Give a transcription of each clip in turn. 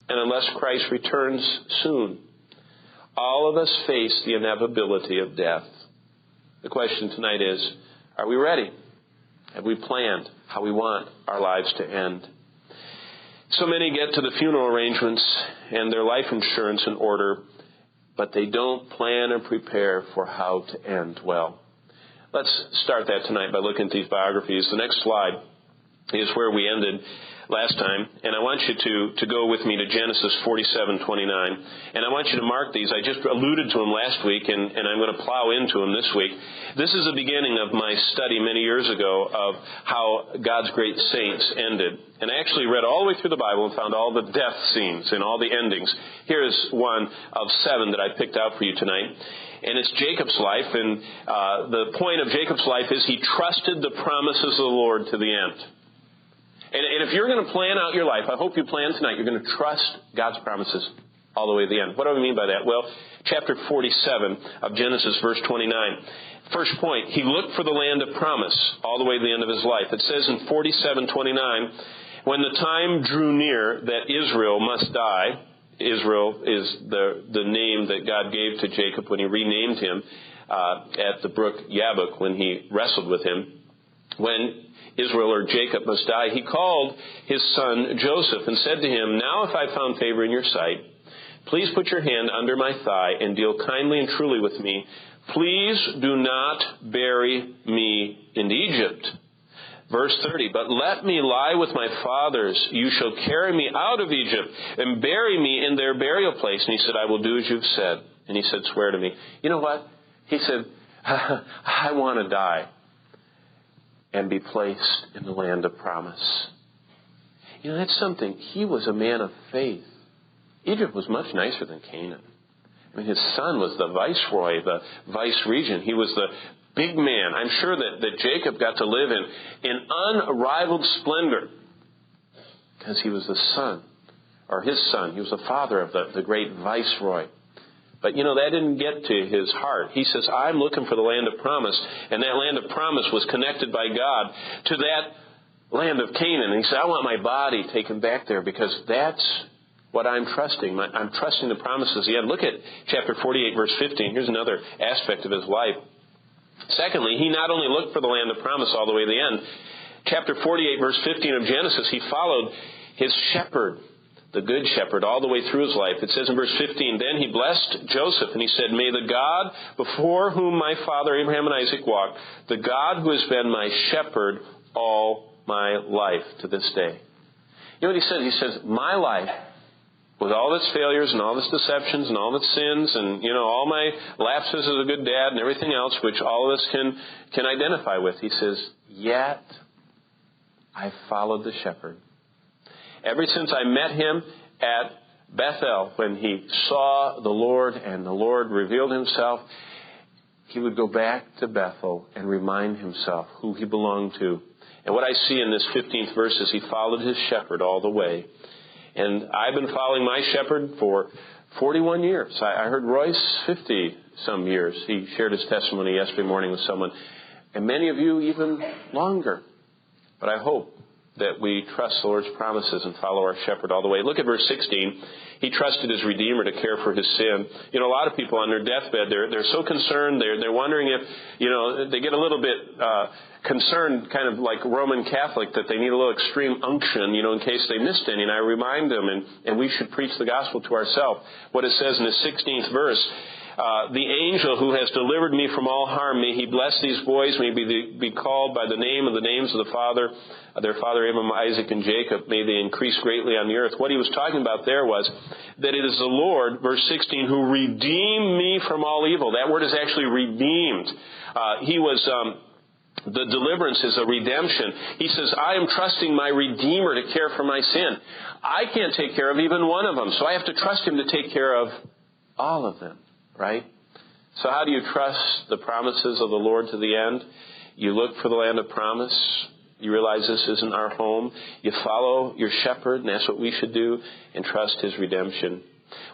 and unless Christ returns soon, all of us face the inevitability of death. The question tonight is, are we ready? Have we planned how we want our lives to end? So many get to the funeral arrangements and their life insurance in order, but they don't plan or prepare for how to end well. Let's start that tonight by looking at these biographies. The next slide is where we ended last time, and I want you to go with me to Genesis 47:29, and I want you to mark these. I just alluded to them last week, and I'm going to plow into them this week. This is the beginning of my study many years ago of how God's great saints ended, and I actually read all the way through the Bible and found all the death scenes and all the endings. Here's one of 7 that I picked out for you tonight, and it's Jacob's life, and the point of Jacob's life is he trusted the promises of the Lord to the end. And if you're going to plan out your life, I hope you plan tonight, you're going to trust God's promises all the way to the end. What do I mean by that? Well, chapter 47 of Genesis, verse 29. First point, he looked for the land of promise all the way to the end of his life. It says in 47:29, when the time drew near that Israel must die, Israel is the name that God gave to Jacob when he renamed him at the brook Jabbok when he wrestled with him. When Israel or Jacob must die, he called his son Joseph and said to him, now if I found favor in your sight, please put your hand under my thigh and deal kindly and truly with me. Please do not bury me in Egypt. Verse 30, but let me lie with my fathers. You shall carry me out of Egypt and bury me in their burial place. And he said, I will do as you've said. And he said, swear to me. You know what? He said, I want to die and be placed in the land of promise. You know, that's something. He was a man of faith. Egypt was much nicer than Canaan. I mean, his son was the viceroy, the vice-regent. He was the big man. I'm sure that Jacob got to live in unrivaled splendor because he was the son, or his son. He was the father of the great viceroy. But, you know, that didn't get to his heart. He says, I'm looking for the land of promise. And that land of promise was connected by God to that land of Canaan. And he said, I want my body taken back there because that's what I'm trusting. I'm trusting the promises he had. Look at chapter 48, verse 15. Here's another aspect of his life. Secondly, he not only looked for the land of promise all the way to the end. Chapter 48, verse 15 of Genesis, he followed his shepherd, the good shepherd, all the way through his life. It says in verse 15, then he blessed Joseph, and he said, may the God before whom my father Abraham and Isaac walked, the God who has been my shepherd all my life to this day. You know what he says? He says, my life, with all its failures and all its deceptions and all its sins and, you know, all my lapses as a good dad and everything else, which all of us can identify with, he says, yet I followed the shepherd. Ever since I met him at Bethel, when he saw the Lord and the Lord revealed himself, he would go back to Bethel and remind himself who he belonged to. And what I see in this 15th verse is he followed his shepherd all the way. And I've been following my shepherd for 41 years. I heard Royce 50-some years. He shared his testimony yesterday morning with someone. And many of you even longer. But I hope that we trust the Lord's promises and follow our shepherd all the way. Look at verse 16. He trusted his Redeemer to care for his sin. You know, a lot of people on their deathbed, they're so concerned. They're wondering if, you know, they get a little bit concerned, kind of like Roman Catholic, that they need a little extreme unction, you know, in case they missed any. And I remind them, and we should preach the gospel to ourselves. What it says in the 16th verse, the angel who has delivered me from all harm, may he bless these boys, may he be called by the name of the names of the Father, their father Abraham, Isaac, and Jacob. May they increase greatly on the earth. What he was talking about there was that it is the Lord, verse 16, who redeemed me from all evil. That word is actually redeemed. The deliverance is a redemption. He says, I am trusting my Redeemer to care for my sin. I can't take care of even one of them, so I have to trust him to take care of all of them, right? So how do you trust the promises of the Lord to the end? You look for the land of promise. You realize this isn't our home. You follow your shepherd, and that's what we should do, and trust his redemption.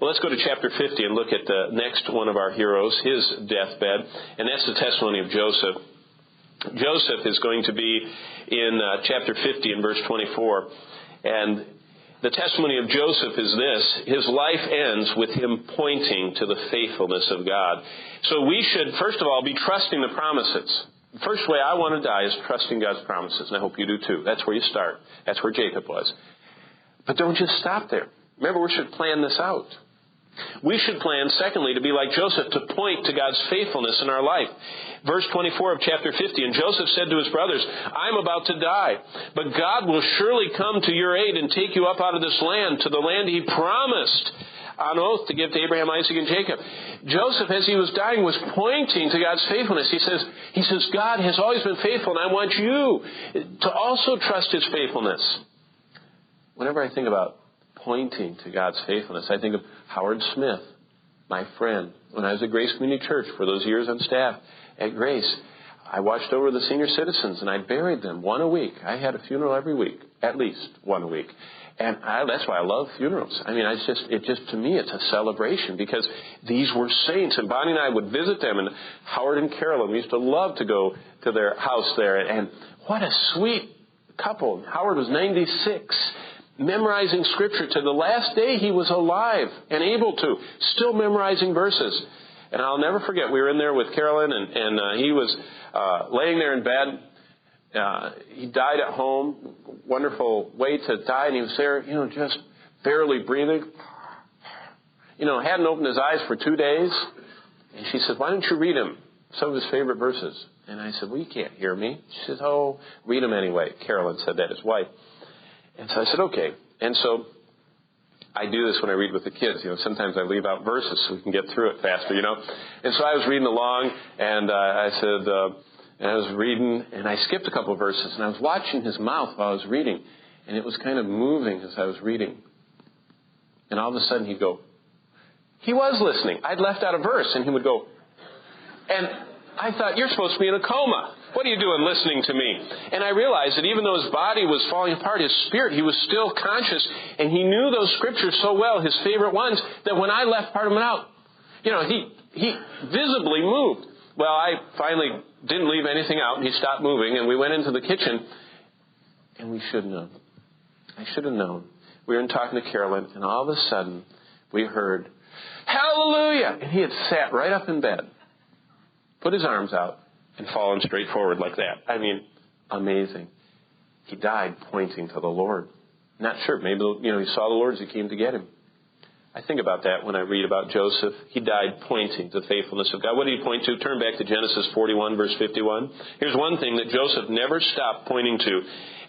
Well, let's go to chapter 50 and look at the next one of our heroes, his deathbed, and that's the testimony of Joseph. Joseph is going to be in chapter 50 and verse 24. And The testimony of Joseph is this: his life ends with him pointing to the faithfulness of God. So we should, first of all, be trusting the promises. The first way I want to die is trusting God's promises, and I hope you do too. That's where you start. That's where Jacob was. But don't just stop there. Remember, we should plan this out. We should plan, secondly, to be like Joseph, to point to God's faithfulness in our life. Verse 24 of chapter 50, and Joseph said to his brothers, I'm about to die, but God will surely come to your aid and take you up out of this land, to the land he promised on oath to give to Abraham, Isaac, and Jacob. Joseph, as he was dying, was pointing to God's faithfulness. He says, God has always been faithful, and I want you to also trust his faithfulness. Whenever I think about pointing to God's faithfulness, I think of Howard Smith, my friend. When I was at Grace Community Church for those years on staff at Grace, I watched over the senior citizens and I buried them one a week. I had a funeral every week, at least one a week. And that's why I love funerals. I mean, to me, it's a celebration because these were saints. And Bonnie and I would visit them, and Howard and Carolyn, we used to love to go to their house there. And what a sweet couple. Howard was 96. Memorizing Scripture to the last day he was alive and able to, still memorizing verses. And I'll never forget, we were in there with Carolyn, and he was laying there in bed. He died at home. Wonderful way to die. And he was there, just barely breathing. Hadn't opened his eyes for 2 days. And she said, why don't you read him some of his favorite verses? And I said, well, you can't hear me. She said, oh, read them anyway. Carolyn said that, his wife. And so I said, okay. And so I do this when I read with the kids. Sometimes I leave out verses so we can get through it faster, And so I was reading along, and I said, I was reading, and I skipped a couple of verses, and I was watching his mouth while I was reading, and it was kind of moving as I was reading. And all of a sudden he'd go, he was listening. I'd left out a verse, and he would go, and I thought, you're supposed to be in a coma. What are you doing listening to me? And I realized that even though his body was falling apart, his spirit, he was still conscious. And he knew those scriptures so well, his favorite ones, that when I left part of them out, he visibly moved. Well, I finally didn't leave anything out, and he stopped moving, and we went into the kitchen, and we should have known. I should have known. We were in talking to Carolyn, and all of a sudden, we heard, hallelujah! And he had sat right up in bed, put his arms out, and fallen straight forward like that. I mean, amazing. He died pointing to the Lord. Not sure. Maybe, he saw the Lord as he came to get him. I think about that when I read about Joseph. He died pointing to the faithfulness of God. What did he point to? Turn back to Genesis 41, verse 51. Here's one thing that Joseph never stopped pointing to.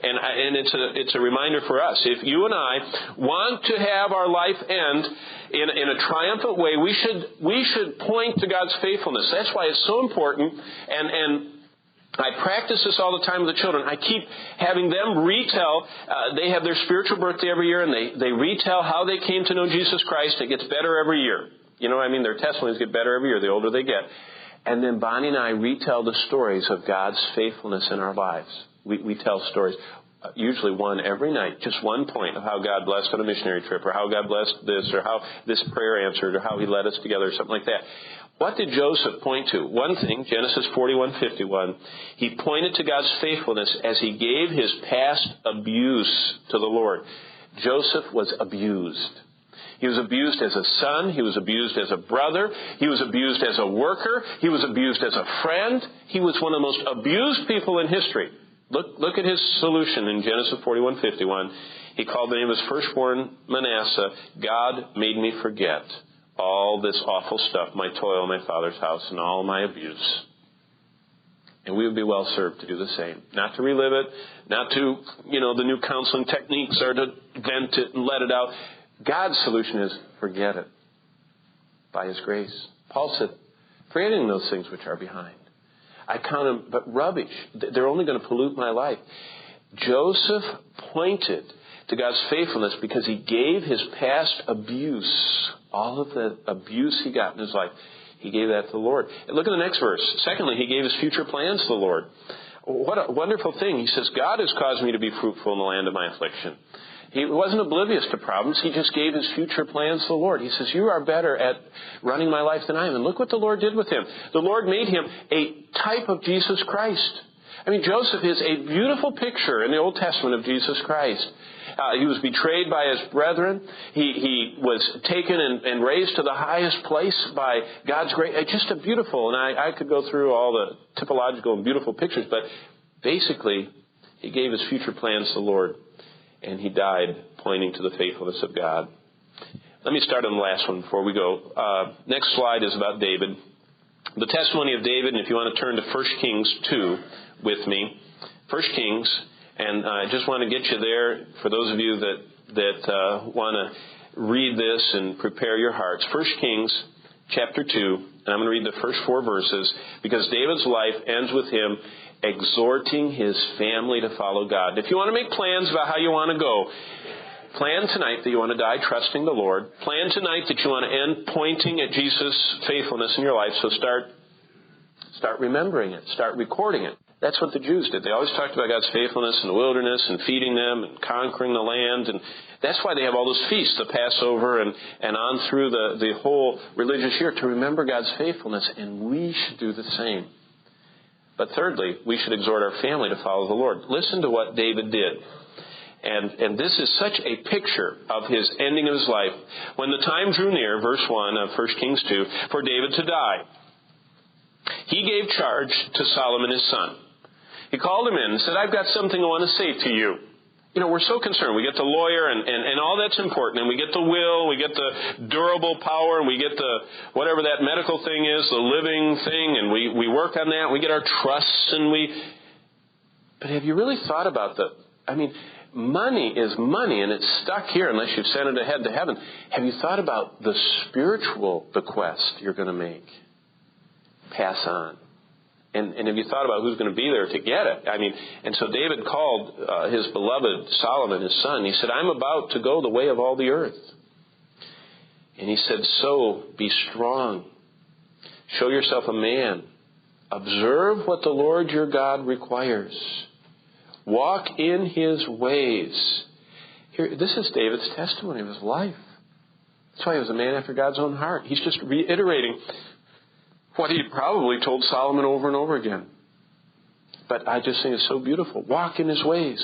And it's a reminder for us. If you and I want to have our life end in a triumphant way, we should point to God's faithfulness. That's why it's so important. And I practice this all the time with the children. I keep having them retell. They have their spiritual birthday every year, and they retell how they came to know Jesus Christ. It gets better every year. You know what I mean? Their testimonies get better every year, the older they get. And then Bonnie and I retell the stories of God's faithfulness in our lives. We tell stories, usually one every night, just one point of how God blessed on a missionary trip, or how God blessed this, or how this prayer answered, or how he led us together, or something like that. What did Joseph point to? One thing, Genesis 41:51, he pointed to God's faithfulness as he gave his past abuse to the Lord. Joseph was abused. He was abused as a son. He was abused as a brother. He was abused as a worker. He was abused as a friend. He was one of the most abused people in history. Look at his solution in Genesis 41:51. He called the name of his firstborn Manasseh, God made me forget all this awful stuff, my toil in my father's house, and all my abuse. And we would be well served to do the same. Not to relive it, not to, the new counseling techniques are to vent it and let it out. God's solution is forget it by his grace. Paul said, forgetting those things which are behind. I count them but rubbish. They're only going to pollute my life. Joseph pointed to God's faithfulness because he gave his past abuse, all of the abuse he got in his life, he gave that to the Lord. And look at the next verse. Secondly, he gave his future plans to the Lord. What a wonderful thing. He says, God has caused me to be fruitful in the land of my affliction. He wasn't oblivious to problems. He just gave his future plans to the Lord. He says, you are better at running my life than I am. And look what the Lord did with him. The Lord made him a type of Jesus Christ. I mean, Joseph is a beautiful picture in the Old Testament of Jesus Christ. He was betrayed by his brethren. He was taken and raised to the highest place by God's grace. It's just a beautiful, and I could go through all the typological and beautiful pictures, but basically, he gave his future plans to the Lord, and he died pointing to the faithfulness of God. Let me start on the last one before we go. Next slide is about David. The testimony of David, and if you want to turn to 1 Kings 2 with me. 1 Kings, and I just want to get you there for those of you that want to read this and prepare your hearts. 1 Kings chapter 2, and I'm going to read the first 4 verses, because David's life ends with him exhorting his family to follow God. If you want to make plans about how you want to go, plan tonight that you want to die trusting the Lord. Plan tonight that you want to end pointing at Jesus' faithfulness in your life. So start remembering it. Start recording it. That's what the Jews did. They always talked about God's faithfulness in the wilderness and feeding them and conquering the land. And that's why they have all those feasts, the Passover and on through the whole religious year, to remember God's faithfulness. And we should do the same. But thirdly, we should exhort our family to follow the Lord. Listen to what David did. And this is such a picture of his ending of his life. When the time drew near, verse 1 of 1 Kings 2, for David to die, he gave charge to Solomon his son. He called him in and said, I've got something I want to say to you. You know, we're so concerned. We get the lawyer and all that's important. And we get the will, we get the durable power, and we get the whatever that medical thing is, the living thing, and we work on that. We get our trusts But have you really thought about money is money, and it's stuck here unless you've sent it ahead to heaven. Have you thought about the spiritual bequest you're going to make? Pass on. And have you thought about who's going to be there to get it? And so David called his beloved Solomon, his son. He said, I'm about to go the way of all the earth. And he said, so be strong. Show yourself a man. Observe what the Lord your God requires. Walk in his ways. Here, this is David's testimony of his life. That's why he was a man after God's own heart. He's just reiterating what he probably told Solomon over and over again. But I just think it's so beautiful. Walk in his ways.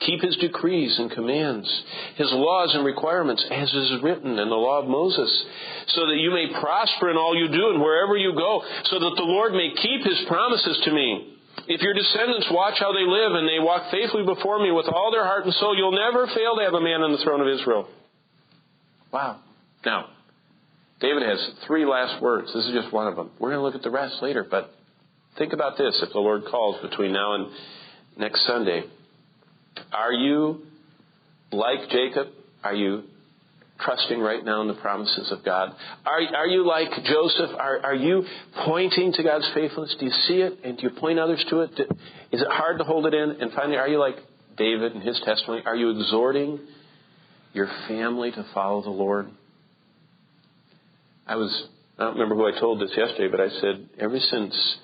Keep his decrees and commands, his laws and requirements, as is written in the law of Moses, so that you may prosper in all you do and wherever you go, so that the Lord may keep his promises to me. If your descendants watch how they live and they walk faithfully before me with all their heart and soul, you'll never fail to have a man on the throne of Israel. Wow. Now, David has 3 last words. This is just one of them. We're going to look at the rest later, but think about this if the Lord calls between now and next Sunday. Are you like Jacob? Are you trusting right now in the promises of God? Are you like Joseph? Are you pointing to God's faithfulness? Do you see it? And do you point others to it? Is it hard to hold it in? And finally, are you like David and his testimony? Are you exhorting your family to follow the Lord? I don't remember who I told this yesterday, but I said, ever since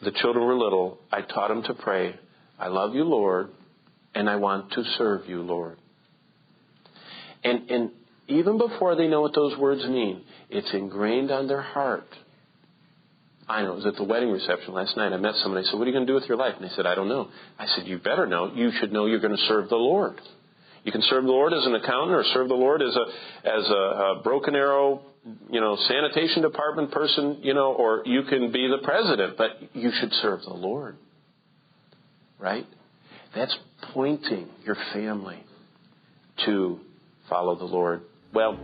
the children were little, I taught them to pray, I love you, Lord, and I want to serve you, Lord. And even before they know what those words mean, it's ingrained on their heart. I know, it was at the wedding reception last night. I met somebody. I said, what are you going to do with your life? And they said, I don't know. I said, you better know. You should know you're going to serve the Lord. You can serve the Lord as an accountant or serve the Lord as a Broken Arrow, sanitation department person, or you can be the president, but you should serve the Lord. Right? That's pointing your family to follow the Lord. Well,